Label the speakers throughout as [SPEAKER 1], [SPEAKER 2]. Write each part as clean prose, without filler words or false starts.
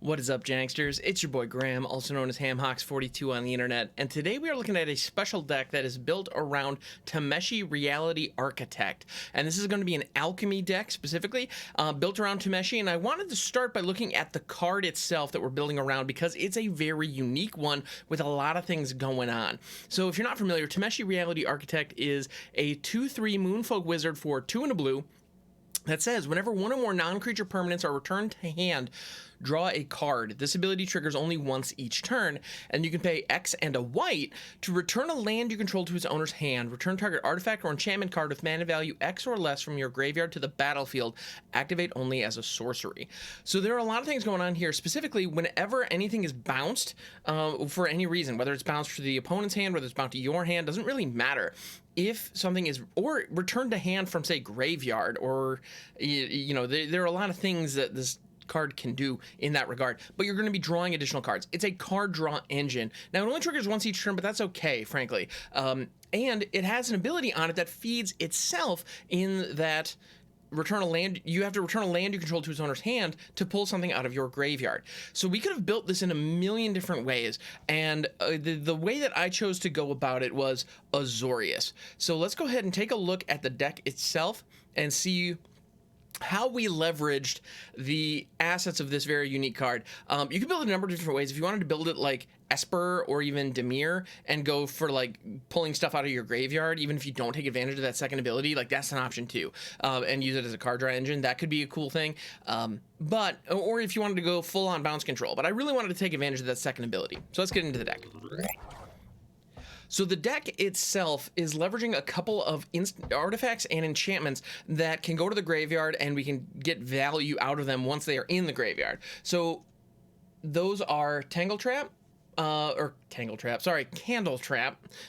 [SPEAKER 1] What is up, Janksters? It's your boy Graham, also known as HamHawks42 on the internet, and today we are looking at a special deck that is built around Tameshi Reality Architect. And this is going to be an Alchemy deck, specifically, built around Tameshi, and I wanted to start by looking at the card itself that we're building around because it's a very unique one with a lot of things going on. So if you're not familiar, Tameshi Reality Architect is a 2/3 Moonfolk Wizard for 2 and a blue that says whenever one or more non-creature permanents are returned to hand, draw a card. This ability triggers only once each turn, and you can pay X and a white to return a land you control to its owner's hand. Return target artifact or enchantment card with mana value X or less from your graveyard to the battlefield. Activate only as a sorcery. So there are a lot of things going on here. Specifically, whenever anything is bounced for any reason, whether it's bounced to the opponent's hand, whether it's bounced to your hand, doesn't really matter. If something is, or returned to hand from, say, graveyard, or, you know, there are a lot of things that this card can do in that regard, but you're going to be drawing additional cards. It's a card draw engine. Now, it only triggers once each turn, but that's okay, frankly. And it has an ability on it that feeds itself in that return a land. You have to return a land you control to its owner's hand to pull something out of your graveyard. So we could have built this in a million different ways, and the way that I chose to go about it was Azorius. So let's go ahead and take a look at the deck itself and see how we leveraged the assets of this very unique card. You can build it a number of different ways. If you wanted to build it like Esper or even Dimir and go for like pulling stuff out of your graveyard, even if you don't take advantage of that second ability, like that's an option too, and use it as a card draw engine, that could be a cool thing. Or if you wanted to go full on bounce control, but I really wanted to take advantage of that second ability. So let's get into the deck. So the deck itself is leveraging a couple of artifacts and enchantments that can go to the graveyard, and we can get value out of them once they are in the graveyard. So those are Candletrap,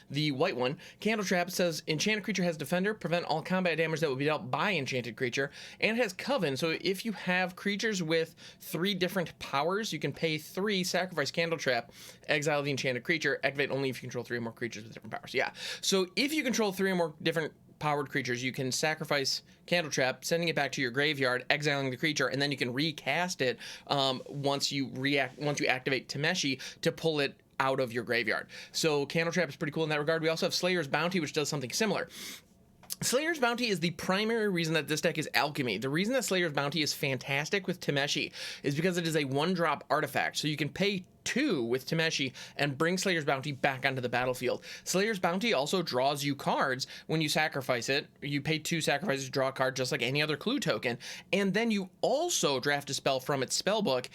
[SPEAKER 1] the white one. Candletrap says enchanted creature has defender, prevent all combat damage that will be dealt by enchanted creature, and it has coven. So if you have creatures with 3 different powers, you can pay 3, sacrifice Candletrap, exile the enchanted creature, activate only if you control 3 or more creatures with different powers. Yeah, so if you control 3 or more different powered creatures, you can sacrifice Candletrap, sending it back to your graveyard, exiling the creature, and then you can recast it once you activate Tameshi to pull it out of your graveyard. So Candletrap is pretty cool in that regard. We also have Slayer's Bounty, which does something similar. Slayer's Bounty is the primary reason that this deck is Alchemy. The reason that Slayer's Bounty is fantastic with Tameshi is because it is a 1-drop artifact. So you can pay 2 with Tameshi and bring Slayer's Bounty back onto the battlefield. Slayer's Bounty also draws you cards when you sacrifice it. You pay 2 sacrifices to draw a card just like any other clue token. And then you also draft a spell from its spellbook,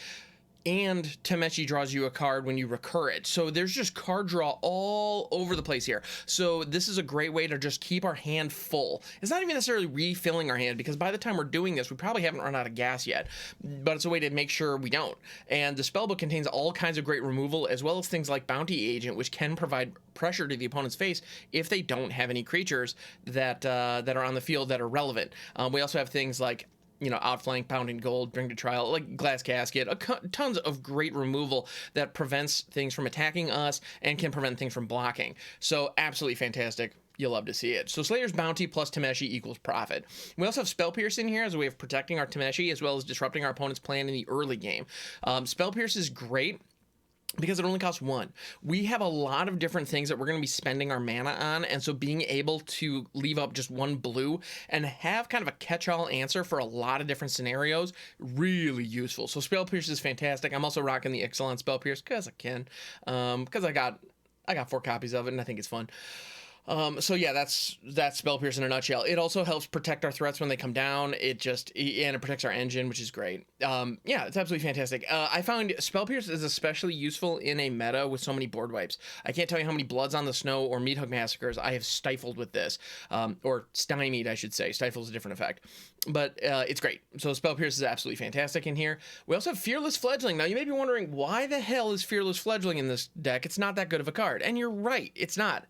[SPEAKER 1] and Tameshi draws you a card when you recur it. So there's just card draw all over the place here. So this is a great way to just keep our hand full. It's not even necessarily refilling our hand, because by the time we're doing this, we probably haven't run out of gas yet, but it's a way to make sure we don't. And the spellbook contains all kinds of great removal, as well as things like Bounty Agent, which can provide pressure to the opponent's face if they don't have any creatures that are on the field that are relevant. We also have things like, you know, Outflank, Pounding Gold, Bring to Trial, like Glass Casket, tons of great removal that prevents things from attacking us and can prevent things from blocking. So absolutely fantastic. You'll love to see it. So Slayer's Bounty plus Tameshi equals profit. We also have Spell Pierce in here as a way of protecting our Tameshi, as well as disrupting our opponent's plan in the early game. Spell Pierce is great because it only costs 1. We have a lot of different things that we're going to be spending our mana on, and so being able to leave up just 1 blue and have kind of a catch-all answer for a lot of different scenarios, really useful. So Spell Pierce is fantastic. I'm also rocking the Ixalan Spell Pierce because I can, because I got 4 copies of it, and I think it's fun. So yeah, that's Spell Pierce in a nutshell. It also helps protect our threats when they come down. And it protects our engine, which is great. Yeah, it's absolutely fantastic. I found Spell Pierce is especially useful in a meta with so many board wipes. I can't tell you how many Bloods on the Snow or Meat Hook Massacres I have stifled with this, or stymied, I should say. Stifle is a different effect, but it's great. So Spell Pierce is absolutely fantastic in here. We also have Fearless Fledgling. Now you may be wondering, why the hell is Fearless Fledgling in this deck? It's not that good of a card, and you're right, it's not.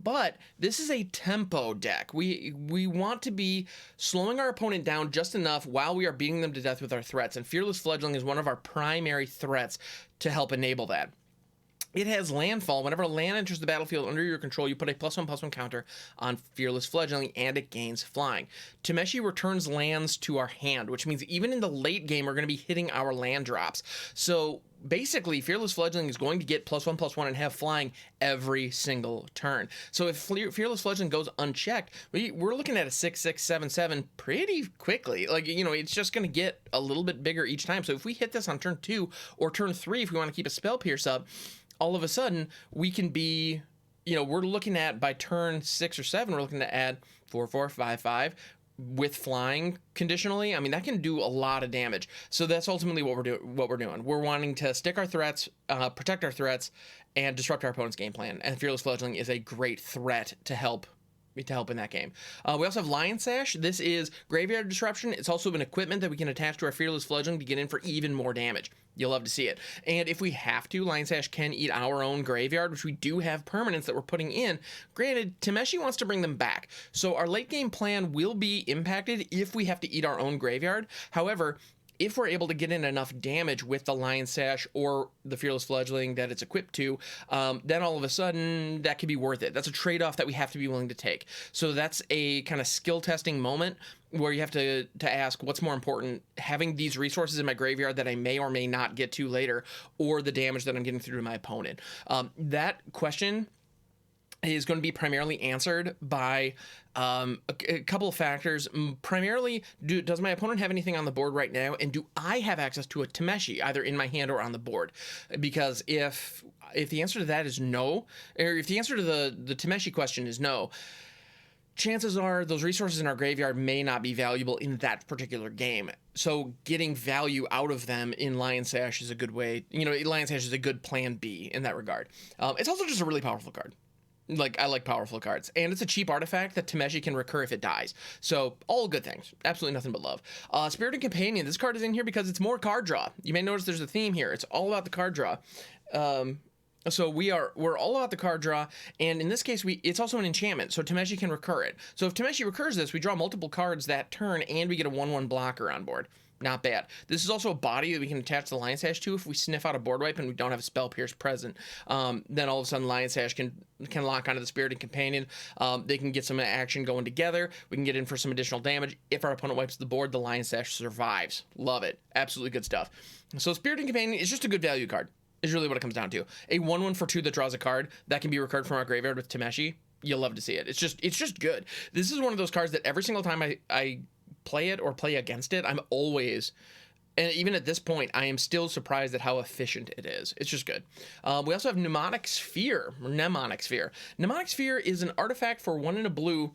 [SPEAKER 1] But this is a tempo deck. We want to be slowing our opponent down just enough while we are beating them to death with our threats, and Fearless Fledgling is one of our primary threats to help enable that. It has landfall. Whenever a land enters the battlefield under your control, you put a +1/+1 counter on Fearless Fledgling, and it gains flying. Tameshi returns lands to our hand, which means even in the late game, we're going to be hitting our land drops. So basically, Fearless Fledgling is going to get +1/+1 and have flying every single turn. So if Fearless Fledgling goes unchecked, we're looking at a 6/6/7/7 pretty quickly. Like, you know, it's just going to get a little bit bigger each time. So if we hit this on turn 2 or turn 3, if we want to keep a Spell Pierce up, all of a sudden we can be, you know, we're looking at by turn 6 or 7, we're looking to add 4/4/5/5 with flying conditionally. I mean, that can do a lot of damage. So that's ultimately what we're doing. We're wanting to stick our threats, protect our threats, and disrupt our opponent's game plan. And Fearless Fledgling is a great threat to help in that game. We also have Lion Sash. This is graveyard disruption. It's also an equipment that we can attach to our Fearless Fledgling to get in for even more damage. You'll love to see it. And if we have to, Lion Sash can eat our own graveyard, which we do have permanents that we're putting in. Granted, Tameshi wants to bring them back, so our late game plan will be impacted if we have to eat our own graveyard. However, if we're able to get in enough damage with the Lion Sash or the Fearless Fledgling that it's equipped to, then all of a sudden that could be worth it. That's a trade-off that we have to be willing to take. So that's a kind of skill testing moment where you have to ask, what's more important, having these resources in my graveyard that I may or may not get to later, or the damage that I'm getting through to my opponent? That question is going to be primarily answered by a couple of factors. Primarily, does my opponent have anything on the board right now, and do I have access to a Tameshi either in my hand or on the board? Because if the answer to that is no, or if the answer to the Tameshi question is no, chances are those resources in our graveyard may not be valuable in that particular game. So getting value out of them in Lion Sash is a good way. You know, Lion Sash is a good plan B in that regard. It's also just a really powerful card. Like, I like powerful cards, and it's a cheap artifact that Tameshi can recur if it dies. So all good things, absolutely nothing but love. Spirited Companion, this card is in here because it's more card draw. You may notice there's a theme here. It's all about the card draw. So we're all about the card draw, and in this case, it's also an enchantment, so Tameshi can recur it. So if Tameshi recurs this, we draw multiple cards that turn, and we get a 1/1 blocker on board. Not bad. This is also a body that we can attach the Lion Sash to if we sniff out a board wipe and we don't have a Spell Pierce present. Then all of a sudden Lion Sash can lock onto the Spirited Companion. They can get some action going together. We can get in for some additional damage. If our opponent wipes the board, the Lion Sash survives. Love it. Absolutely good stuff. So Spirited Companion is just a good value card, is really what it comes down to. A 1/1 for 2 that draws a card that can be recurred from our graveyard with Tameshi. You'll love to see it. It's just good. This is one of those cards that every single time I play it or play against it, I'm always, and even at this point, I am still surprised at how efficient it is. It's just good. We also have Mnemonic Sphere. Mnemonic Sphere. Mnemonic Sphere is an artifact for 1 and a blue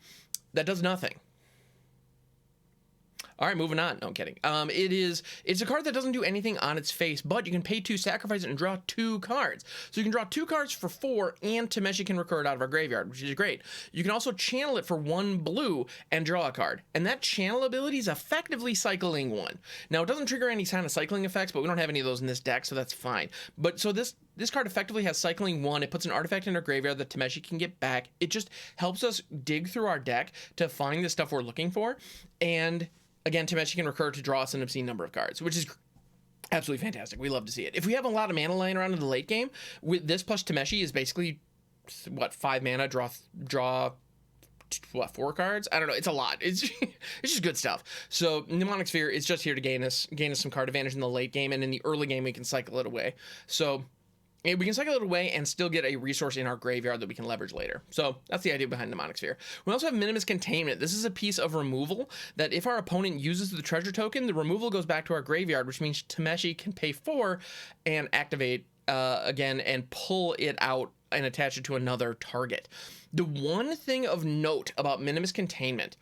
[SPEAKER 1] that does nothing. All right, moving on. No, I'm kidding. It's a card that doesn't do anything on its face, but you can pay 2, sacrifice it, and draw 2 cards. So you can draw 2 cards for 4, and Tameshi can recur it out of our graveyard, which is great. You can also channel it for 1 blue and draw a card. And that channel ability is effectively cycling 1. Now, it doesn't trigger any kind of cycling effects, but we don't have any of those in this deck, so that's fine. But so this card effectively has cycling 1. It puts an artifact in our graveyard that Tameshi can get back. It just helps us dig through our deck to find the stuff we're looking for. And again, Tameshi can recur to draw us an obscene number of cards, which is absolutely fantastic. We love to see it. If we have a lot of mana lying around in the late game, with this plus Tameshi is basically, 5 mana, draw 4 cards? I don't know. It's a lot. It's just good stuff. So Mnemonic Sphere is just here to gain us some card advantage in the late game, and in the early game, we can cycle it away. So we can cycle it away and still get a resource in our graveyard that we can leverage later. So that's the idea behind Mnemonic Sphere. We also have Minimus Containment. This is a piece of removal that if our opponent uses the treasure token, the removal goes back to our graveyard, which means Tameshi can pay 4 and activate again and pull it out and attach it to another target. The one thing of note about Minimus Containment,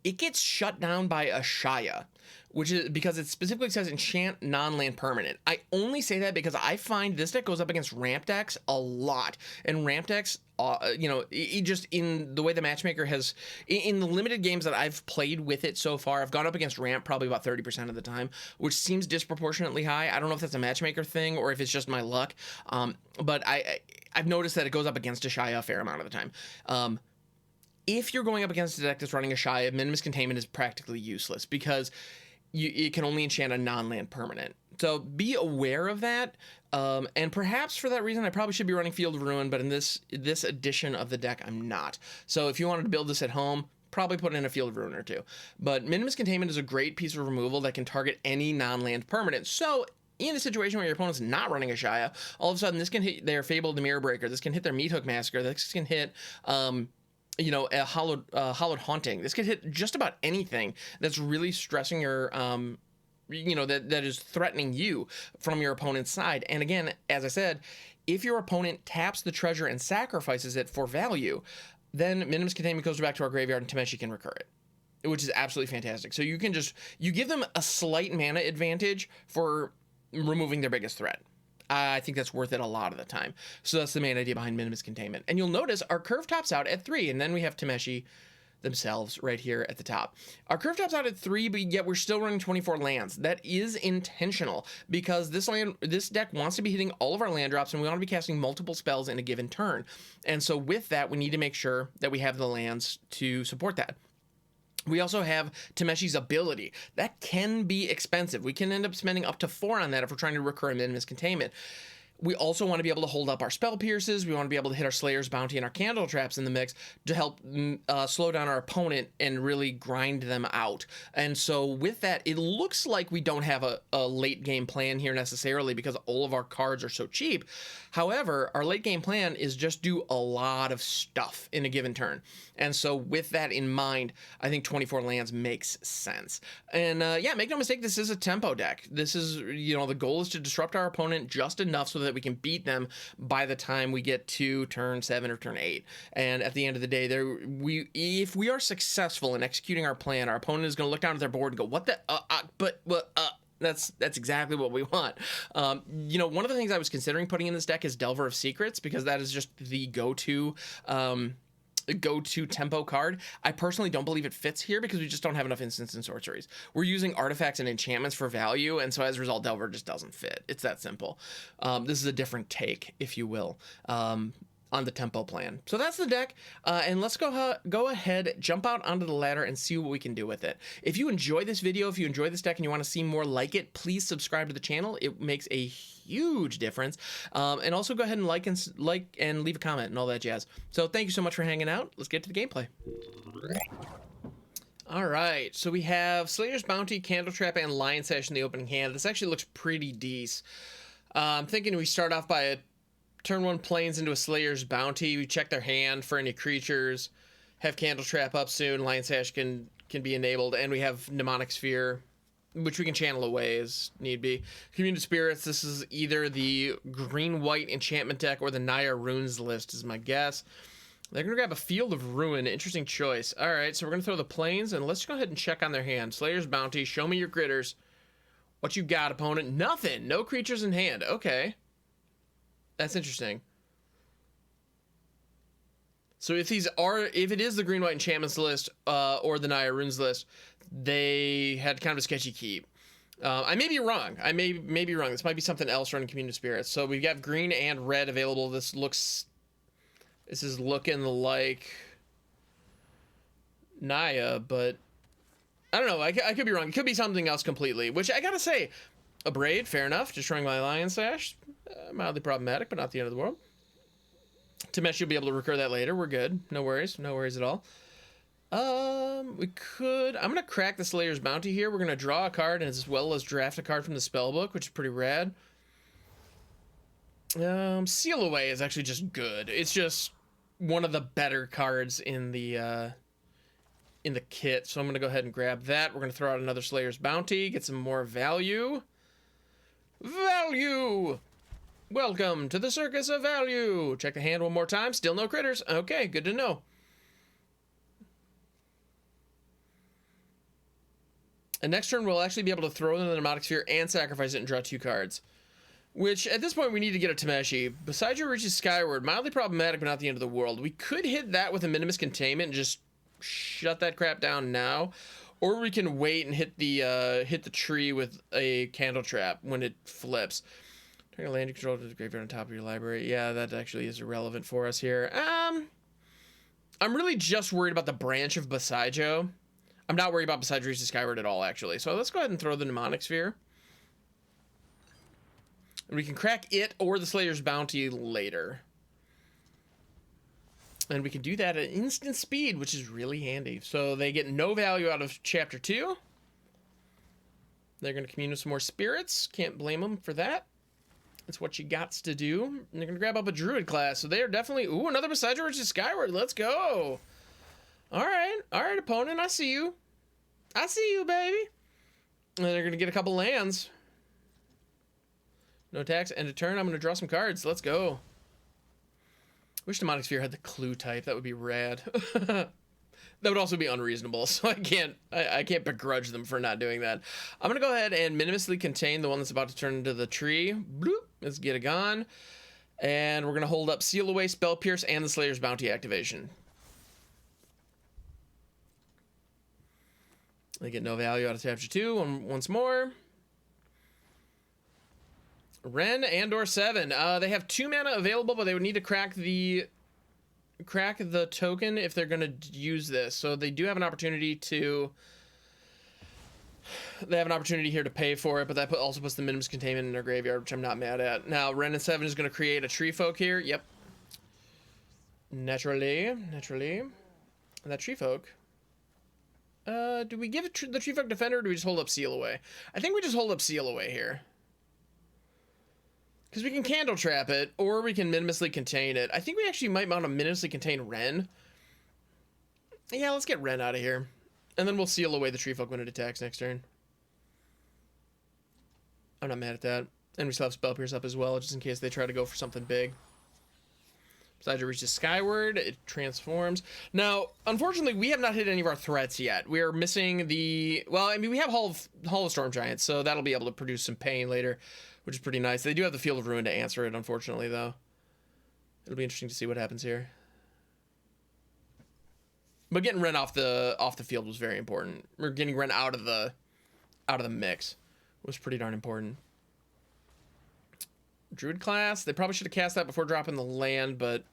[SPEAKER 1] it gets shut down by Ashaya, which is because it specifically says enchant non-land permanent. I only say that because I find this deck goes up against ramp decks a lot, and ramp decks, it just in the way the matchmaker has, in the limited games that I've played with it so far, I've gone up against ramp probably about 30% of the time, which seems disproportionately high. I don't know if that's a matchmaker thing or if it's just my luck, but I've noticed that it goes up against Ashaya a fair amount of the time. If you're going up against a deck that's running Ashaya, Minimus Containment is practically useless because it can only enchant a non-land permanent. So be aware of that, and perhaps for that reason I probably should be running Field of Ruin, but in this edition of the deck I'm not. So if you wanted to build this at home, probably put in a Field of Ruin or two. But Minimus Containment is a great piece of removal that can target any non-land permanent. So in a situation where your opponent's not running a Shia, all of a sudden this can hit their Fabled Mirror Breaker, this can hit their Meat Hook Massacre, this can hit you know, a Hollowed Haunting. This could hit just about anything that's really stressing your you know, that is threatening you from your opponent's side. And again, as I said, if your opponent taps the treasure and sacrifices it for value, then Minimus Containment goes back to our graveyard and Tameshi can recur it, which is absolutely fantastic. So you can you give them a slight mana advantage for removing their biggest threat. I think that's worth it a lot of the time. So that's the main idea behind Minimus Containment. And you'll notice our curve tops out at 3, and then we have Tameshi themselves right here at the top. Our curve tops out at 3, but yet we're still running 24 lands. That is intentional because this deck wants to be hitting all of our land drops, and we want to be casting multiple spells in a given turn. And so with that, we need to make sure that we have the lands to support that. We also have Tameshi's ability. That can be expensive. We can end up spending up to 4 on that if we're trying to recur in Minimus Containment. We also want to be able to hold up our Spell Pierces. We want to be able to hit our Slayer's Bounty and our Candletraps in the mix to help slow down our opponent and really grind them out. And so with that, it looks like we don't have a late game plan here necessarily because all of our cards are so cheap. However, our late game plan is just do a lot of stuff in a given turn. And so with that in mind, I think 24 lands makes sense. And yeah, make no mistake, this is a tempo deck. This is, you know, the goal is to disrupt our opponent just enough so that we can beat them by the time we get to turn 7 or turn 8. And at the end of the day, if we are successful in executing our plan, our opponent is going to look down at their board and go, what the, That's exactly what we want. You know, one of the things I was considering putting in this deck is Delver of Secrets, because that is just the go-to tempo card. I personally don't believe it fits here because we just don't have enough instants and sorceries. We're using artifacts and enchantments for value, and so as a result, Delver just doesn't fit. It's that simple. This is a different take, if you will, on the tempo plan. So that's the deck, and let's go ahead, jump out onto the ladder and see what we can do with it. If you enjoy this video, if you enjoy this deck and you want to see more like it, please subscribe to the channel. It makes a huge difference. And also go ahead and like and leave a comment and all that jazz. So thank you so much for hanging out. Let's get to the gameplay. All right, so we have Slayer's Bounty, Candletrap, and Lion Sash in the opening hand. This actually looks pretty decent. I'm thinking we start off by a turn 1 planes into a Slayer's Bounty. We check their hand for any creatures. Have Candletrap up soon. Lion Sash can be enabled, and we have Mnemonic Sphere, which we can channel away as need be. Community Spirits. This is either the green-white enchantment deck or the Naya Runes list is my guess. They're gonna grab a Field of Ruin. Interesting choice. All right, so we're gonna throw the planes, and let's go ahead and check on their hand. Slayer's Bounty. Show me your critters. What you got, opponent? Nothing. No creatures in hand. Okay. That's interesting. So if it is the green white enchantments list or the Naya Runes list, they had kind of a sketchy keep. I may be wrong. I may be wrong. This might be something else running Community Spirits. So we've got green and red available. This is looking like Naya, but I don't know. I could be wrong. It could be something else completely. Which I gotta say, a Braid, fair enough. Destroying my Lion Sash. Mildly problematic, but not the end of the world. Tameshi will be able to recur that later. We're good. No worries. No worries at all. I'm going to crack the Slayer's Bounty here. We're going to draw a card as well as draft a card from the spellbook, which is pretty rad. Seal Away is actually just good. It's just one of the better cards in the kit. So I'm going to go ahead and grab that. We're going to throw out another Slayer's Bounty, get some more value. Value! Welcome to the circus of value. Check the hand one more time. Still no critters. Okay, good to know. And next turn, we'll actually be able to throw in the Mnemonic Sphere and sacrifice it and draw 2 cards. Which, at this point, we need to get a Tameshi. Besides reaches skyward, mildly problematic, but not the end of the world. We could hit that with a Minimus Containment and just shut that crap down now. Or we can wait and hit the tree with a Candletrap when it flips. Turn your land control to the graveyard on top of your library. Yeah, that actually is irrelevant for us here. I'm really just worried about the branch of Besaijo. I'm not worried about Besaijo reaches skyward at all, actually. So let's go ahead and throw the Mnemonic Sphere. And we can crack it or the Slayer's Bounty later. And we can do that at instant speed, which is really handy. So they get no value out of Chapter 2. They're going to commune with some more spirits. Can't blame them for that. That's what you gots to do. And they're going to grab up a Druid class. So they are definitely... Ooh, another Beside Origin Skyward. Let's go. All right, opponent. I see you. I see you, baby. And they're going to get a couple lands. No attacks. End of turn. I'm going to draw some cards. Let's go. Wish Mnemonic Sphere had the clue type. That would be rad. That would also be unreasonable, so I can't begrudge them for not doing that. I'm gonna go ahead and minimally contain the one that's about to turn into the tree. Bloop. Let's get it gone. And we're gonna hold up Seal Away, Spell Pierce, and the Slayer's Bounty activation. They get no value out of Chapter 2 once more. Ren and or 7. They have 2 mana available, but they would need to crack the token if they're going to use this. So they do have an opportunity to... They have an opportunity here to pay for it, but that also puts the Minimus Containment in their graveyard, which I'm not mad at. Now, Ren and 7 is going to create a Tree Folk here. Yep. Naturally. And that Tree Folk... do we give it the Tree Folk Defender, or do we just hold up Seal Away? I think we just hold up Seal Away here. Because we can Candletrap it, or we can minimusly contain it. I think we actually might want to minimusly contain Ren. Yeah, let's get Ren out of here. And then we'll Seal Away the Tree Folk when it attacks next turn. I'm not mad at that. And we still have Spell Pierce up as well, just in case they try to go for something big. Besides, it reaches Skyward, it transforms. Now, unfortunately, we have not hit any of our threats yet. We are missing the... Well, I mean, we have Hall of Storm Giants, so that'll be able to produce some pain later, which is pretty nice. They do have the Field of Ruin to answer it, unfortunately, though. It'll be interesting to see what happens here. But getting Ren off the field was very important. We're getting Ren out of the mix was pretty darn important. Druid class. They probably should have cast that before dropping the land, but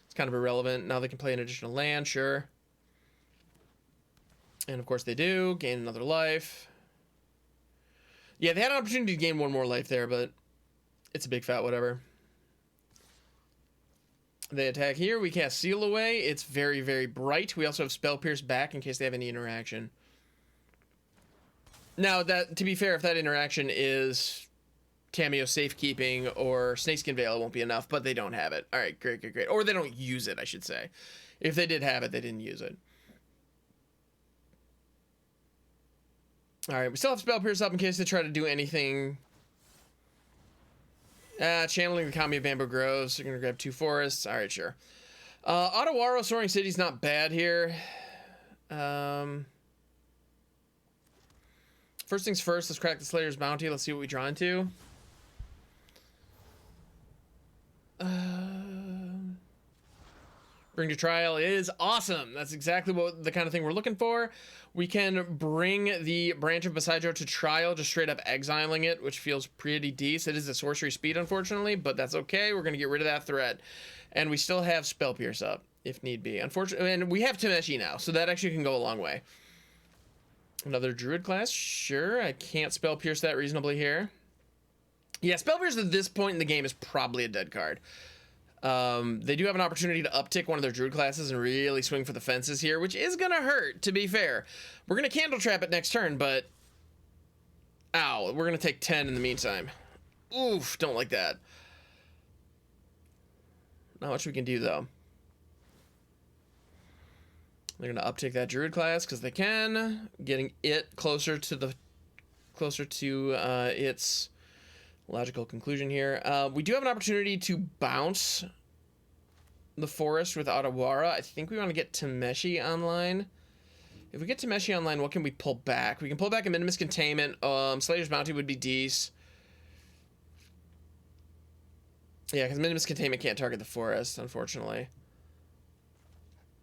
[SPEAKER 1] it's kind of irrelevant. Now they can play an additional land, sure. And of course they do. Gain another life. Yeah, they had an opportunity to gain one more life there, but it's a big fat whatever. They attack here. We cast Seal Away. It's very, very bright. We also have Spell Pierce back in case they have any interaction. Now, that to be fair, if that interaction is Tameo Safekeeping or Snakeskin Veil, it won't be enough, but they don't have it. All right, great. Or they don't use it, I should say. If they did have it, they didn't use it. All right, we still have Spell Pierce up in case they try to do anything. Channeling the Kami of Bamboo Groves. They're going to grab 2 forests. All right, sure. Otawara Soaring City's not bad here. First things first, let's crack the Slayer's Bounty. Let's see what we draw into. Bring to Trial is awesome. That's exactly what the kind of thing we're looking for. We can bring the Branch of Besaijo to Trial, just straight up exiling it, which feels pretty decent. It is a sorcery speed, unfortunately, but that's okay. We're going to get rid of that threat. And we still have Spell Pierce up, if need be. Unfortunately, and we have Tameshi now, so that actually can go a long way. Another Druid class, sure. I can't Spell Pierce that reasonably here. Yeah, Spell Pierce at this point in the game is probably a dead card. They do have an opportunity to uptick one of their Druid classes and really swing for the fences here, which is going to hurt, to be fair. We're going to Candletrap it next turn, but... Ow, we're going to take 10 in the meantime. Oof, don't like that. Not much we can do, though. They're going to uptick that Druid class because they can, getting it closer to its logical conclusion here. We do have an opportunity to bounce the forest with Otawara. I think we want to get Tameshi online. If we get Tameshi online, what can we pull back? We can pull back a Minimus Containment. Slayer's Bounty would be decent. Yeah, because Minimus Containment can't target the forest, unfortunately.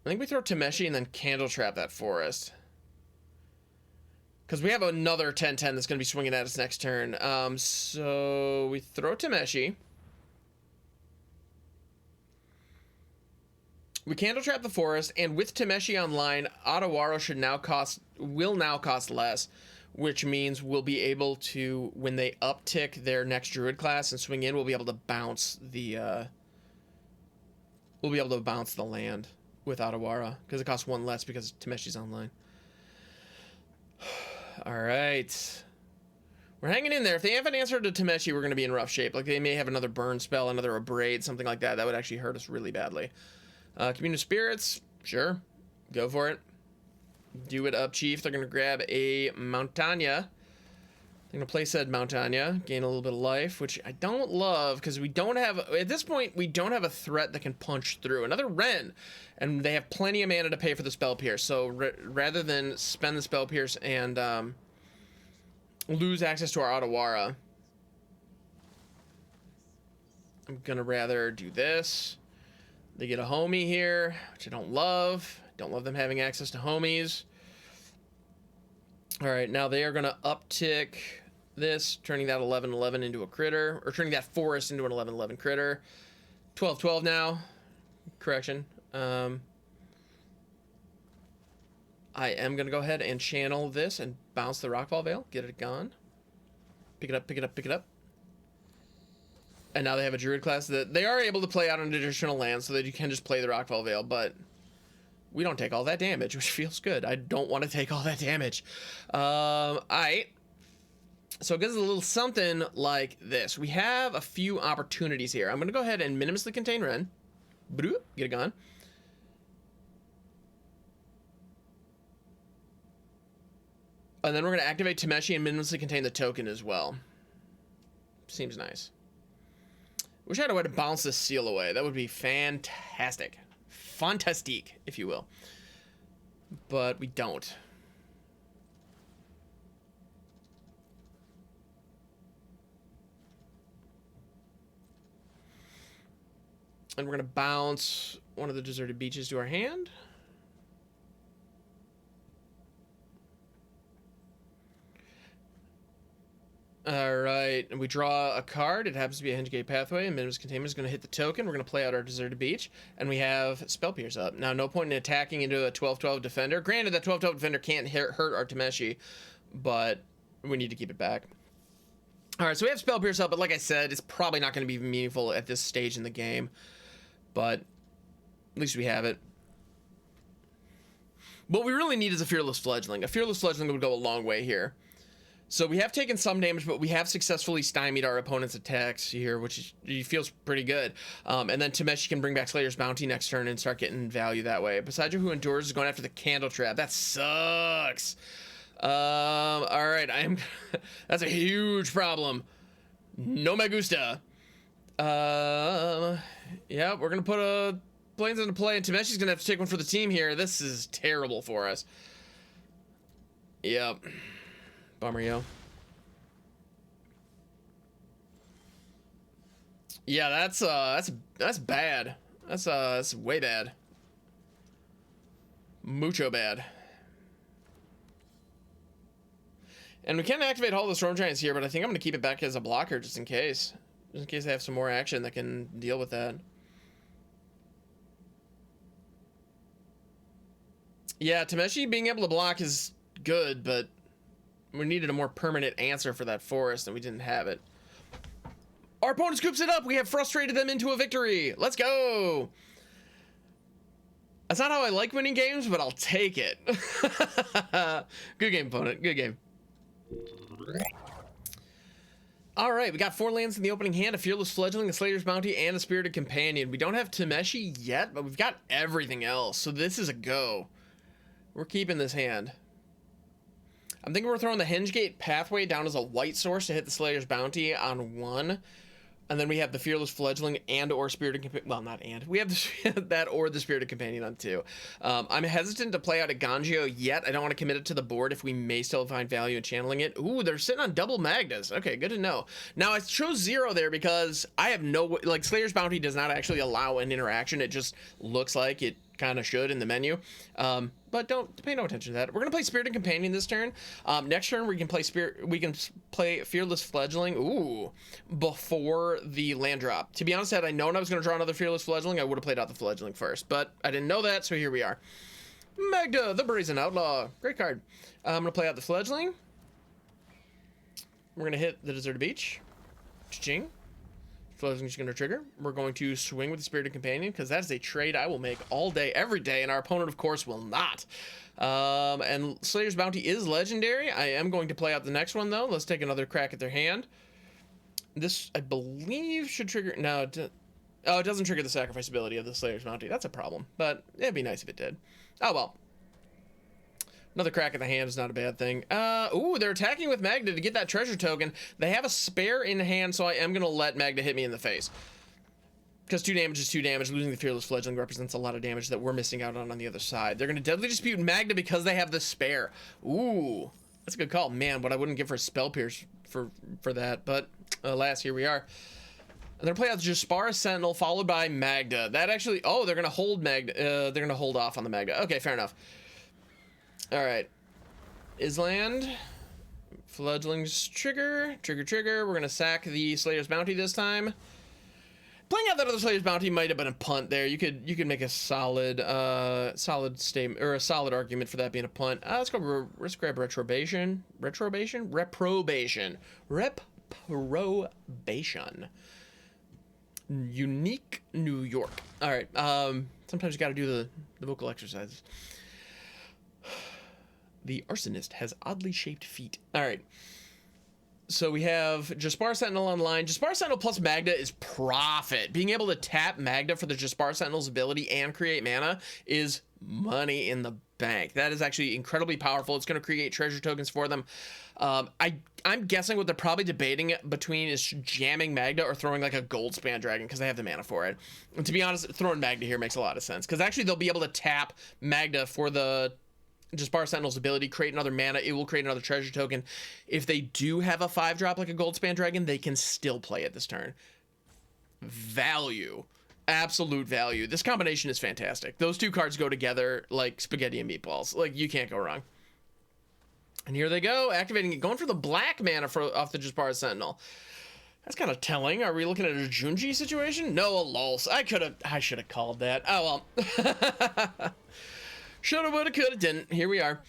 [SPEAKER 1] I think we throw Tameshi and then Candletrap that forest. Because we have another 10-10 that's going to be swinging at us next turn. So we throw Tameshi. We Candletrap the forest, and with Tameshi online, Otawara will now cost less, which means we'll be able to, when they uptick their next druid class and swing in, we'll be able to bounce the land with Otawara, because it costs 1 less because Tameshi's online. All right. We're hanging in there. If they have an answer to Tameshi, we're going to be in rough shape. Like, they may have another burn spell, another abrade, something like that. That would actually hurt us really badly. Community Spirits, sure. Go for it. Do it up, Chief. They're going to grab a Montagna. They're going to play said Montagna, gain a little bit of life, which I don't love because we don't have, at this point, we don't have a threat that can punch through. Another Ren, and they have plenty of mana to pay for the Spell Pierce. So rather than spend the Spell Pierce and lose access to our Otawara, I'm going to rather do this. They get a homie here, which I don't love. Don't love them having access to homies. All right, now they are going to uptick this, turning that 11/11 into a critter, or turning that forest into an 11/11 critter. 12/12 now. Correction. I am going to go ahead and channel this and bounce the Rockfall Veil. Get it gone. Pick it up, pick it up, pick it up. And now they have a Druid class that they are able to play out on additional lands so that you can just play the Rockfall Veil, but we don't take all that damage, which feels good. I don't want to take all that damage. All right. So it gives a little something like this. We have a few opportunities here. I'm going to go ahead and minimusly contain Ren. Get it gone. And then we're going to activate Tameshi and minimusly contain the token as well. Seems nice. Wish I had a way to bounce this seal away. That would be fantastic. Fantastique, if you will. But we don't. And we're going to bounce one of the deserted beaches to our hand. All right, and we draw a card. It happens to be a Hengegate Pathway, and Minimus Containment is going to hit the token. We're going to play out our Deserted Beach, and we have Spell Pierce up. Now, no point in attacking into a 12/12 defender. Granted, that 12/12 defender can't hurt our Tameshi, but we need to keep it back. All right, so we have Spell Pierce up, but like I said, it's probably not going to be meaningful at this stage in the game, but at least we have it. What we really need is a Fearless Fledgling. A Fearless Fledgling would go a long way here. So we have taken some damage, but we have successfully stymied our opponent's attacks here, which feels pretty good. And then Tameshi can bring back Slayer's Bounty next turn and start getting value that way. Besides, who endures is going after the Candletrap. That sucks. All right, that's a huge problem. No me gusta. Yeah, we're gonna put a Plains into play, and Tameshi's gonna have to take one for the team here. This is terrible for us. Yep. Bummer, yo. Yeah, that's bad. That's way bad. Mucho bad. And we can activate all the Storm Giants here, but I think I'm going to keep it back as a blocker just in case. Just in case I have some more action that can deal with that. Yeah, Tameshi being able to block is good, but we needed a more permanent answer for that forest, and we didn't have it. Our opponent scoops it up. We have frustrated them into a victory. Let's go. That's not how I like winning games, but I'll take it. Good game, opponent. Good game. All right, we got 4 lands in the opening hand, a Fearless Fledgling, a Slayer's Bounty, and a Spirited Companion. We don't have Tameshi yet, but we've got everything else, so this is a go. We're keeping this hand. I'm thinking we're throwing the Hengegate Pathway down as a white source to hit the Slayer's Bounty on 1. And then we have the Fearless Fledgling and or Spirited Companion. Well, not and. We have that or the Spirited Companion on 2. I'm hesitant to play out Eiganjo yet. I don't want to commit it to the board if we may still find value in channeling it. Ooh, they're sitting on double Magdas. Okay, good to know. Now, I chose 0 there because I have no... Like, Slayer's Bounty does not actually allow an interaction. It just looks like it kind of should in the menu. But don't pay no attention to that. We're gonna play Spirited Companion this turn. Next turn we can play Fearless Fledgling. Ooh, before the land drop. To be honest, had I known I was gonna draw another Fearless Fledgling, I would have played out the Fledgling first. But I didn't know that, so here we are. Magda, the Brazen Outlaw. Great card. I'm gonna play out the Fledgling. We're going to hit the Deserted Beach. Cha-ching. Fledgling's going to trigger. We're going to swing with the Spirited Companion, because that is a trade I will make all day, every day, and our opponent, of course, will not. And Slayer's Bounty is legendary. I am going to play out the next one, though. Let's take another crack at their hand. This, I believe, should trigger... No, it doesn't trigger the sacrifice ability of the Slayer's Bounty. That's a problem, but it'd be nice if it did. Oh, well. Another crack at the hand is not a bad thing. Ooh, they're attacking with Magda to get that treasure token. They have a spare in hand, so I am going to let Magda hit me in the face. Because 2 damage is 2 damage. Losing the Fearless Fledgling represents a lot of damage that we're missing out on the other side. They're going to Deadly Dispute Magda because they have the spare. Ooh, that's a good call. Man, what I wouldn't give for a Spell Pierce for that. But alas, here we are. They're going to play out the Jaspara Sentinel followed by Magda. That actually... Oh, they're going to hold Magda. They're going to hold off on the Magda. Okay, fair enough. All right, Island, Fledgling's trigger. We're gonna sack the Slayer's Bounty this time. Playing out that other Slayer's Bounty might have been a punt there. You could make a solid statement or a solid argument for that being a punt. Let's grab reprobation. Unique New York. All right. Sometimes you got to do the vocal exercises. The Arsonist has oddly shaped feet. All right. So we have Jaspara Sentinel online. Jaspara Sentinel plus Magda is profit. Being able to tap Magda for the Jaspara Sentinel's ability and create mana is money in the bank. That is actually incredibly powerful. It's going to create treasure tokens for them. I'm guessing what they're probably debating between is jamming Magda or throwing like a gold span dragon because they have the mana for it. And to be honest, throwing Magda here makes a lot of sense because actually they'll be able to tap Magda for the Jaspara Sentinel's ability, create another mana. It will create another treasure token. If they do have a 5-drop like a gold span dragon, they can still play it this turn. Value. Absolute value. This combination is fantastic. Those 2 cards go together like spaghetti and meatballs. Like, you can't go wrong. And here they go, activating it, going for the black mana off the Jaspara Sentinel. That's kind of telling. Are we looking at a Junji situation? No, a lulz. I should have called that. Oh well. Shoulda, woulda, coulda, didn't. Here we are.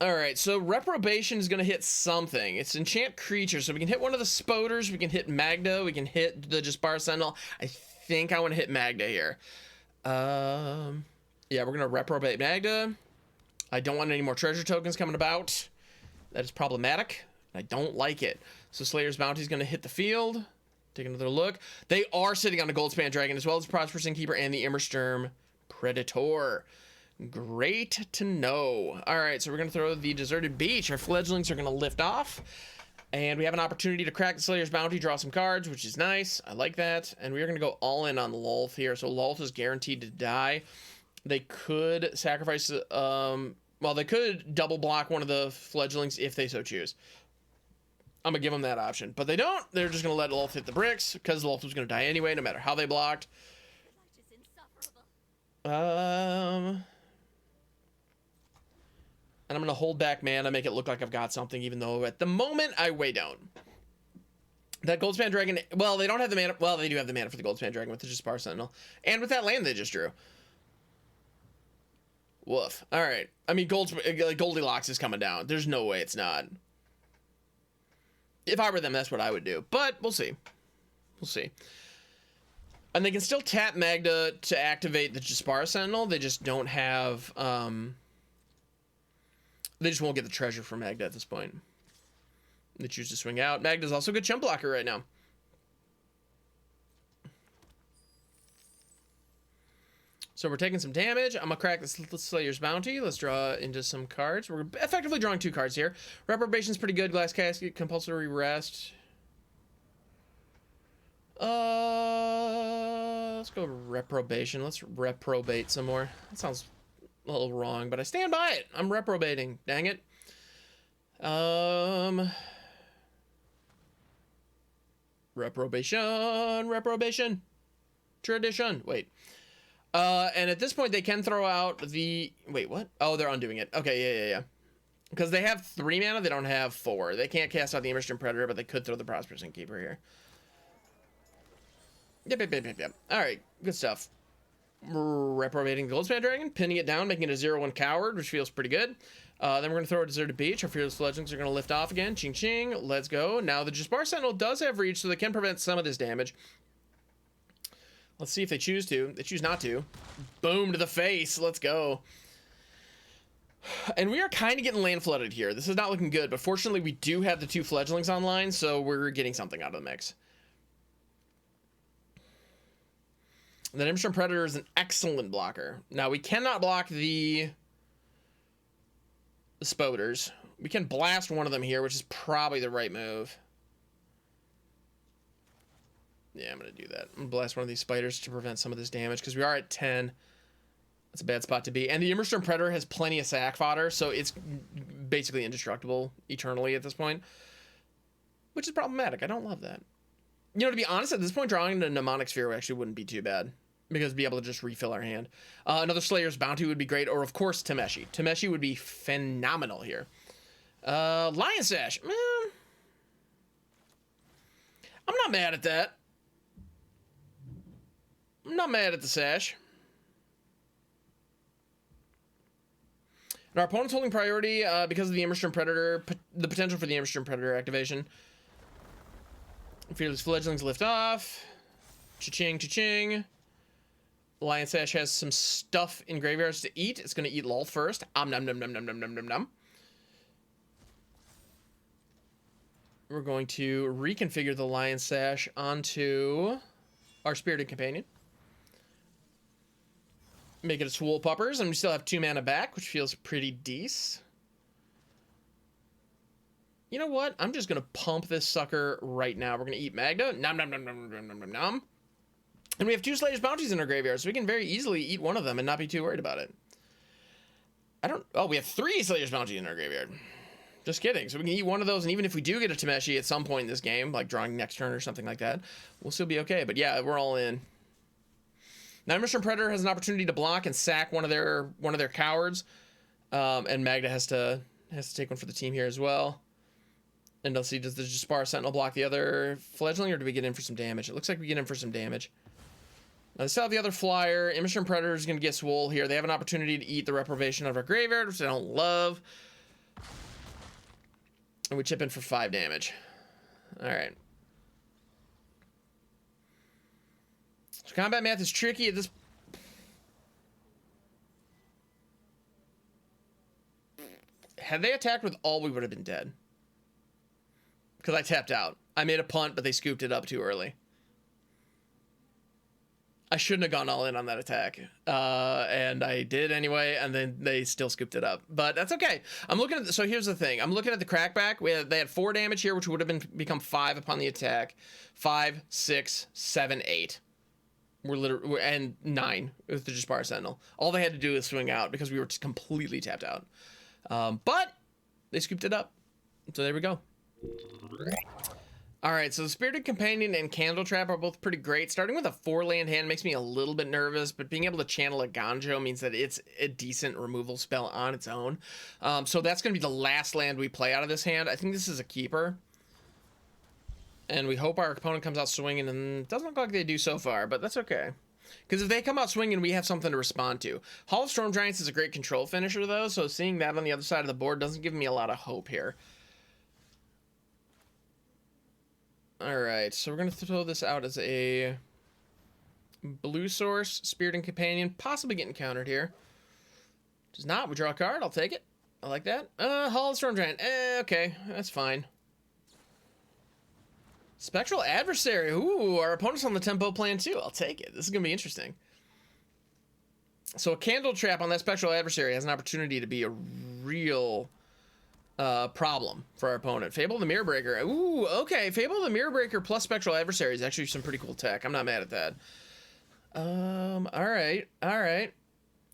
[SPEAKER 1] Alright, so Reprobation is going to hit something. It's enchant creature, so we can hit one of the Spoders, we can hit Magda, we can hit the Jaspara Sentinel. I think I want to hit Magda here. Yeah, we're going to Reprobate Magda. I don't want any more treasure tokens coming about. That is problematic. I don't like it. So Slayer's Bounty is going to hit the field. Take another look. They are sitting on a Gold Span Dragon as well as Prosperous Innkeeper and the Immersturm Predator. Great to know. All right, so we're going to throw the Deserted Beach. Our fledglings are going to lift off. And we have an opportunity to crack the Slayer's Bounty, draw some cards, which is nice. I like that. And we're going to go all in on Lolth here. So Lolth is guaranteed to die. They could sacrifice... well, they could double block one of the fledglings if they so choose. I'm going to give them that option. But they don't. They're just going to let Lolth hit the bricks because Lolth was going to die anyway, no matter how they blocked. And I'm going to hold back mana, make it look like I've got something, even though at the moment I way don't. That Goldspan Dragon, well, they don't have the mana. Well, they do have the mana for the Goldspan Dragon with the Jaspara Sentinel. And with that land they just drew. Woof. All right. I mean, Goldilocks is coming down. There's no way it's not. If I were them, that's what I would do. But we'll see. We'll see. And they can still tap Magda to activate the Jaspara Sentinel. They just don't have... they just won't get the treasure from Magda at this point. They choose to swing out. Magda's also a good chump blocker right now. So we're taking some damage. I'm going to crack this Slayer's Bounty. Let's draw into some cards. We're effectively drawing 2 cards here. Reprobation's pretty good. Glass Casket, Compulsory Rest. Let's go Reprobation. Let's reprobate some more. That sounds a little wrong, but I stand by it. I'm reprobating. Dang it. Reprobation. Tradition. Wait. And at this point, they can throw out the... Wait, what? Oh, they're undoing it. Okay, yeah. Because they have 3 mana, they don't have 4. They can't cast out the Immersturm Predator, but they could throw the Prosperous Innkeeper here. Yep. All right, good stuff. Reprobating the Goldspan Dragon, pinning it down, making it a 0-1 coward, which feels pretty good. Then we're going to throw a Deserted Beach. Our Fearless Fledglings are going to lift off again. Ching ching. Let's go. Now the Jespar Sentinel does have reach, so they can prevent some of this damage. Let's see if they choose to. They choose not to. Boom to the face. Let's go. And we are kind of getting land flooded here. This is not looking good, but fortunately we do have the 2 Fledglings online, so we're getting something out of the mix. The Nimstrom Predator is an excellent blocker. Now, we cannot block the Spoders. We can blast one of them here, which is probably the right move. Yeah, I'm going to do that. I'm going to blast one of these spiders to prevent some of this damage, because we are at 10. That's a bad spot to be. And the Nimstrom Predator has plenty of sack fodder, so it's basically indestructible eternally at this point, which is problematic. I don't love that. You know, to be honest, at this point, drawing the Mnemonic Sphere actually wouldn't be too bad, because be able to just refill our hand. Another Slayer's Bounty would be great, or of course Tameshi. Tameshi would be phenomenal here. Lion Sash. I'm not mad at that. I'm not mad at the Sash. And our opponent's holding priority because of the Nimstrom Predator, the potential for the Nimstrom Predator activation. Fearless Fledglings lift off. Cha-ching, cha-ching. Lion Sash has some stuff in graveyards to eat. It's going to eat lol first. Nom nom nom nom nom nom nom nom. We're going to reconfigure the Lion Sash onto our Spirited Companion. Make it a Swool Puppers, and we still have 2 mana back, which feels pretty decent. You know what? I'm just going to pump this sucker right now. We're going to eat Magda. Nom nom nom nom nom nom nom nom. And we have 2 Slayer's Bounties in our graveyard, so we can very easily eat one of them and not be too worried about it. Oh, we have 3 Slayer's Bounty in our graveyard. Just kidding. So we can eat one of those, and even if we do get a Tameshi at some point in this game, like drawing next turn or something like that, we'll still be okay. But yeah, we're all in. Now, Nimstrom Predator has an opportunity to block and sack one of their cowards, and Magda has to take one for the team here as well. And let's see, does the Jespar Sentinel block the other Fledgling, or do we get in for some damage? It looks like we get in for some damage. Now, they still have the other flyer. Nimstrom Predator is going to get Swool here. They have an opportunity to eat the Reprobation of our graveyard, which I don't love. And we chip in for 5 damage. All right. So combat math is tricky at this. Had they attacked with all, we would have been dead. Because I tapped out. I made a punt, but they scooped it up too early. I shouldn't have gone all in on that attack. And I did anyway, and then they still scooped it up. But that's okay. I'm looking at so here's the thing. I'm looking at the crackback. They had 4 damage here, which would have become 5 upon the attack. 5, 6, 7, 8. And 9 with the Jespar Sentinel. All they had to do is swing out because we were just completely tapped out. But they scooped it up. So there we go. All right, so the Spirited Companion and Candletrap are both pretty great. Starting with a 4-land hand makes me a little bit nervous, but being able to channel Eiganjo means that it's a decent removal spell on its own. So that's going to be the last land we play out of this hand. I think this is a keeper. And we hope our opponent comes out swinging, and it doesn't look like they do so far, but that's okay. Because if they come out swinging, we have something to respond to. Hall of Storm Giants is a great control finisher, though, so seeing that on the other side of the board doesn't give me a lot of hope here. Alright, so we're going to throw this out as a blue source, Spirited Companion, possibly getting countered here. Does not. We draw a card. I'll take it. I like that. Hall of Storm Giant. Okay, that's fine. Spectral Adversary. Ooh, our opponent's on the tempo plan too. I'll take it. This is going to be interesting. So a Candletrap on that Spectral Adversary has an opportunity to be a real problem for our opponent. Fable of the Mirror Breaker. Ooh, okay. Fable of the Mirror Breaker plus Spectral Adversary is actually some pretty cool tech. I'm not mad at that. All right. All right.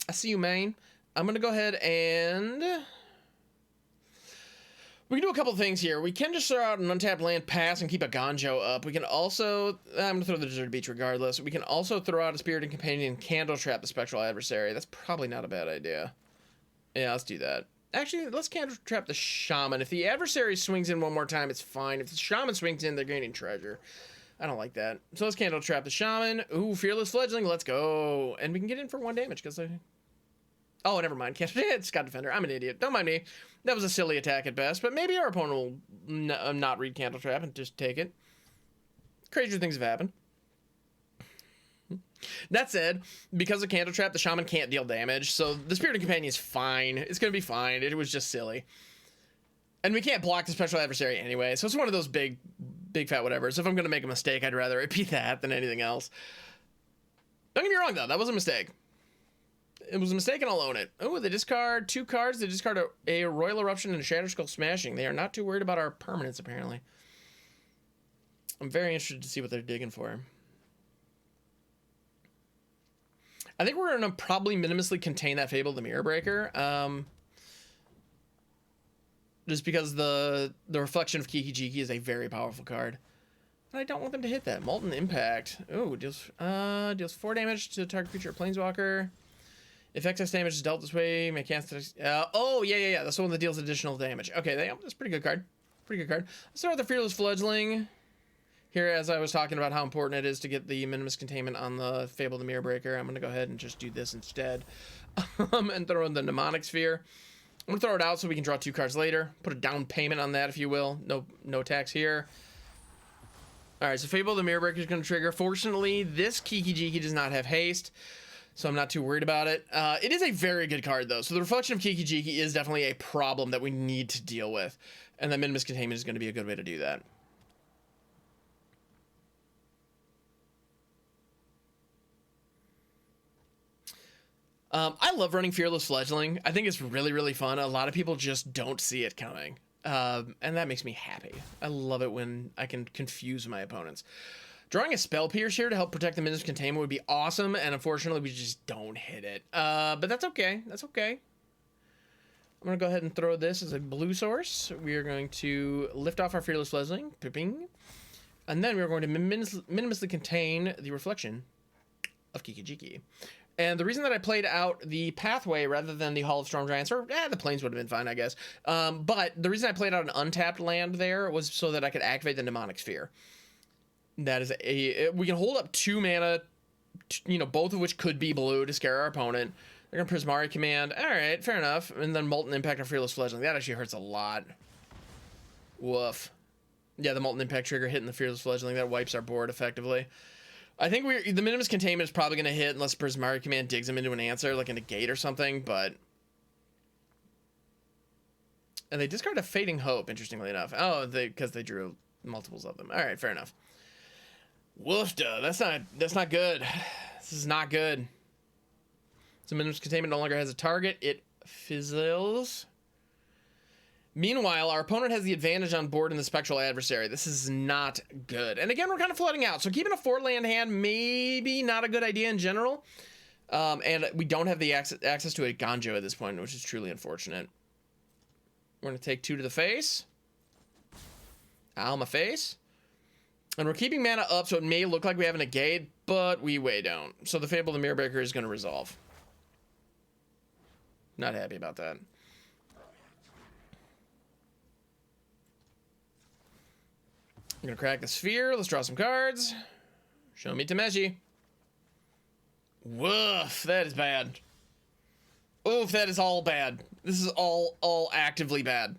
[SPEAKER 1] I see you, man. I'm going to go ahead and... we can do a couple things here. We can just throw out an untapped land pass and keep a Eiganjo up. We can also... I'm going to throw the Deserted Beach regardless. We can also throw out a Spirited Companion and Candletrap the Spectral Adversary. That's probably not a bad idea. Yeah, let's do that. Actually, let's Candletrap the Shaman. If the Adversary swings in one more time, it's fine. If the Shaman swings in, they're gaining treasure. I don't like that. So let's Candletrap the Shaman. Ooh, Fearless Fledgling. Let's go. And we can get in for 1 damage because I... Oh, never mind. Can't. It's got Defender. I'm an idiot. Don't mind me. That was a silly attack at best, but maybe our opponent will not read Candletrap and just take it. Crazier things have happened. That said, because of Candletrap, the Shaman can't deal damage, so the Spirited Companion is fine. It's going to be fine. It was just silly. And we can't block the Special Adversary anyway, so it's one of those big fat whatevers. If I'm going to make a mistake, I'd rather it be that than anything else. Don't get me wrong, though. That was a mistake. It was a mistake, and I'll own it. Oh, they discard 2 cards. They discard a Royal Eruption and a Shatter Skull Smashing. They are not too worried about our permanents, apparently. I'm very interested to see what they're digging for. I think we're going to probably minimusly contain that Fable the Mirror Breaker. Just because the Reflection of Kiki-Jiki is a very powerful card. And I don't want them to hit that. Molten Impact. Oh, deals 4 damage to target creature or planeswalker. If excess damage is dealt this way, may cast... oh, yeah. That's the one that deals additional damage. Okay, that's a pretty good card. Pretty good card. Let's start with the Fearless Fledgling. Here, as I was talking about how important it is to get the Minimus Containment on the Fable the Mirror Breaker, I'm going to go ahead and just do this instead. And throw in the Mnemonic Sphere. I'm going to throw it out so we can draw 2 cards later. Put a down payment on that, if you will. No tax here. Alright, so Fable the Mirror Breaker is going to trigger. Fortunately, this Kiki-Jiki does not have haste, so I'm not too worried about it. It is a very good card, though. So the Reflection of Kiki-Jiki is definitely a problem that we need to deal with. And the Minimus Containment is going to be a good way to do that. I love running Fearless Fledgling. I think it's really, really fun. A lot of people just don't see it coming. And that makes me happy. I love it when I can confuse my opponents. Drawing a Spell Pierce here to help protect the Minimus Containment would be awesome, and unfortunately we just don't hit it. But that's okay. That's okay. I'm going to go ahead and throw this as a blue source. We are going to lift off our Fearless Fledgling. Pipping. And then we're going to minimusly contain the Reflection of Kiki-Jiki. And the reason that I played out the Pathway rather than the Hall of Storm Giants, or the Plains would have been fine, I guess. But the reason I played out an untapped land there was so that I could activate the Mnemonic Sphere. That is we can hold up 2 mana, both of which could be blue to scare our opponent. They're going to Prismari Command. All right, fair enough. And then Molten Impact or Fearless Fledgling. That actually hurts a lot. Woof. Yeah, the Molten Impact trigger hitting the Fearless Fledgling, that wipes our board effectively. I think the Minimus Containment is probably going to hit unless Prismari Command digs him into an answer, like in a gate or something, but... And they discard a Fading Hope, interestingly enough. Oh, because they drew multiples of them. All right, fair enough. Woofda, that's not good. This is not good. So Minimus Containment no longer has a target. It fizzles. Meanwhile, our opponent has the advantage on board in the Spectral Adversary. This is not good. And again, we're kind of flooding out. So keeping a 4-land hand, maybe not a good idea in general. And we don't have the access to a Eiganjo at this point, which is truly unfortunate. We're going to take 2 to the face. Ow, my face. And we're keeping mana up, so it may look like we have a negate, but we way don't. So the Fable of the Mirror Breaker is going to resolve. Not happy about that. I'm going to crack the Sphere. Let's draw some cards. Show me Tameshi. Woof, that is bad. Oof, that is all bad. This is all actively bad.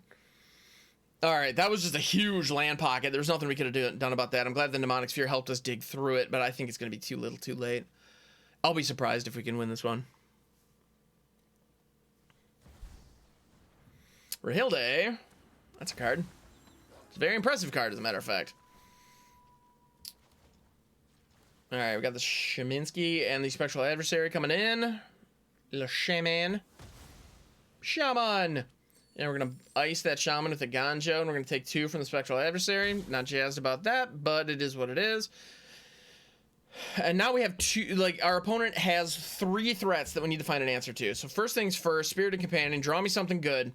[SPEAKER 1] Alright, that was just a huge land pocket. There was nothing we could have done about that. I'm glad the Mnemonic Sphere helped us dig through it, but I think it's going to be too little too late. I'll be surprised if we can win this one. Rahilde. That's a card. It's a very impressive card, as a matter of fact. Alright, we got the Shaminsky and the Spectral Adversary coming in. Le Shaman. Shaman! And we're going to ice that Shaman with a Eiganjo, and we're going to take 2 from the Spectral Adversary. Not jazzed about that, but it is what it is. And now we have 2, our opponent has 3 threats that we need to find an answer to. So first things first, Spirited Companion, draw me something good.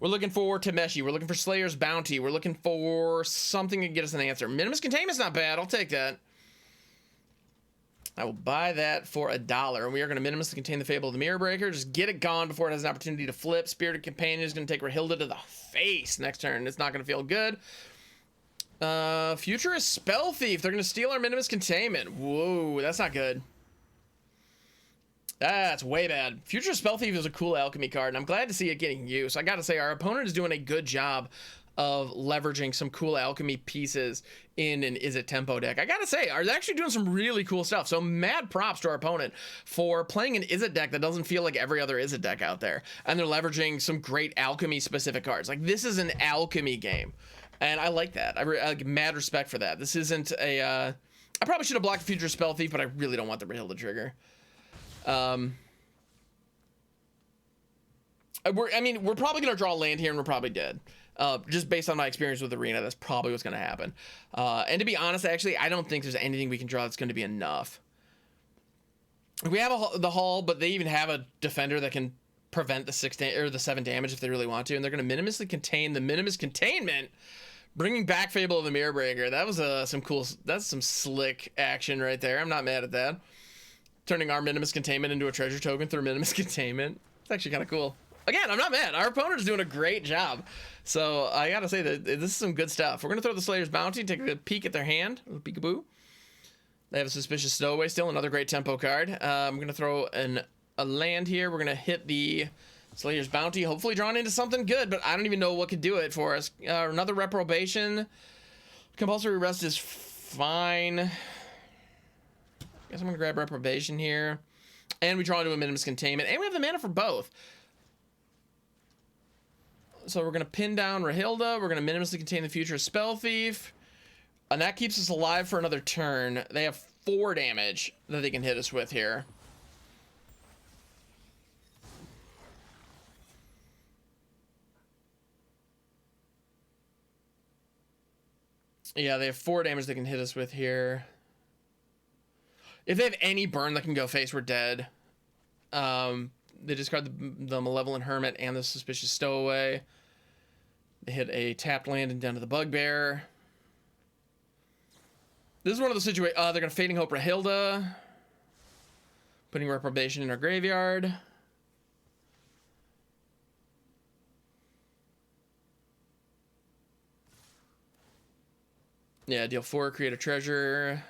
[SPEAKER 1] We're looking for Tameshi. We're looking for Slayer's Bounty. We're looking for something to get us an answer. Minimus Containment's not bad. I'll take that. I will buy that for $1. And we are going to minimusly contain the Fable of the Mirror Breaker. Just get it gone before it has an opportunity to flip. Spirited Companion is going to take Rahilde to the face next turn. It's not going to feel good. Futurist Spell Thief. They're going to steal our Minimus Containment. Whoa, that's not good. That's way bad. Future Spell Thief is a cool alchemy card, and I'm glad to see it getting used. I gotta say, our opponent is doing a good job of leveraging some cool alchemy pieces in an Is It Tempo deck. I gotta say, are actually doing some really cool stuff. So mad props to our opponent for playing an Is It deck that doesn't feel like every other Is It deck out there. And they're leveraging some great alchemy specific cards. Like, this is an alchemy game. And I like that. I like mad respect for that. This isn't a, I probably should have blocked Future Spell Thief, but I really don't want the Rahilda trigger. I mean, we're probably going to draw a land here and we're probably dead. Just based on my experience with Arena, that's probably what's going to happen. And to be honest, actually, I don't think there's anything we can draw that's going to be enough. We have the Hall, but they even have a defender that can prevent the 7 damage if they really want to. And they're going to minimusly contain the Minimus Containment, bringing back Fable of the Mirror Breaker. That was that's some slick action right there. I'm not mad at that. Turning our Minimus Containment into a treasure token through Minimus Containment. It's actually kind of cool. Again, I'm not mad. Our opponent is doing a great job. So I gotta say that this is some good stuff. We're gonna throw the Slayer's Bounty, take a peek at their hand. A peekaboo. They have a Suspicious Stowaway still, another great tempo card. I'm gonna throw a land here. We're gonna hit the Slayer's Bounty, hopefully drawn into something good, but I don't even know what could do it for us. Another Reprobation. Compulsory Rest is fine. Guess I'm gonna grab Reprobation here. And we draw into a Minimus Containment, and we have the mana for both. So we're gonna pin down Rahilda, we're gonna minimusly contain the Future Spell Thief, and that keeps us alive for another turn. They have 4 damage that they can hit us with here. Yeah, they have 4 damage they can hit us with here. If they have any burn that can go face, we're dead. They discard the Malevolent Hermit and the Suspicious Stowaway. They hit a tapped land and down to the Bugbear. This is one of the situations. They're going to Fading Hope Rahilda. Putting Reprobation in our graveyard. Yeah, deal 4, create a treasure.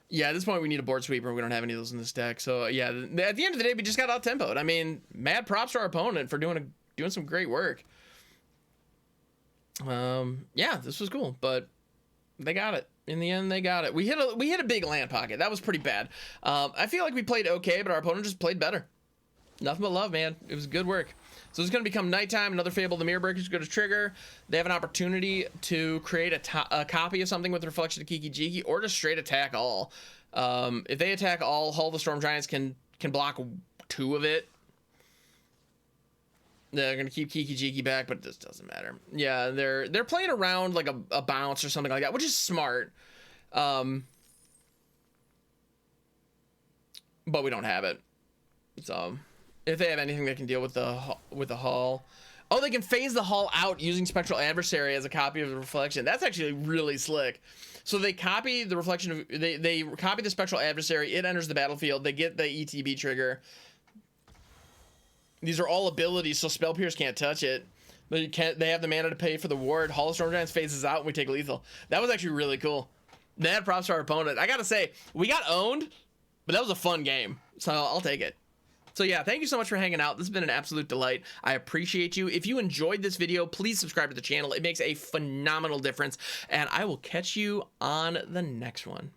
[SPEAKER 1] Yeah, at this point we need a board sweeper. We don't have any of those in this deck. So yeah, at the end of the day, we just got out tempoed. I mean, mad props to our opponent for doing some great work. Yeah, this was cool, but they got it. In the end, they got it. We hit a big land pocket. That was pretty bad. I feel like we played okay, but our opponent just played better. Nothing but love, man. It was good work. So it's going to become nighttime. Another Fable of the Mirror Breaker is going to trigger. They have an opportunity to create a copy of something with Reflection of Kiki Jiki, or just straight attack all. If they attack all, Hull of the Storm Giants can block 2 of it. They're going to keep Kiki Jiki back, but this doesn't matter. Yeah, they're playing around like a bounce or something like that, which is smart. But we don't have it. So if they have anything that can deal with the Hull. Oh, they can phase the Hull out using Spectral Adversary as a copy of the Reflection. That's actually really slick. So they copy the Reflection of they copy the Spectral Adversary. It enters the battlefield. They get the ETB trigger. These are all abilities, so Spell Pierce can't touch it. They have the mana to pay for the ward. Hall of Storm Giants phases out and we take lethal. That was actually really cool. Mad props to our opponent. I gotta say, we got owned, but that was a fun game. So I'll take it. So yeah, thank you so much for hanging out. This has been an absolute delight. I appreciate you. If you enjoyed this video, please subscribe to the channel. It makes a phenomenal difference. And I will catch you on the next one.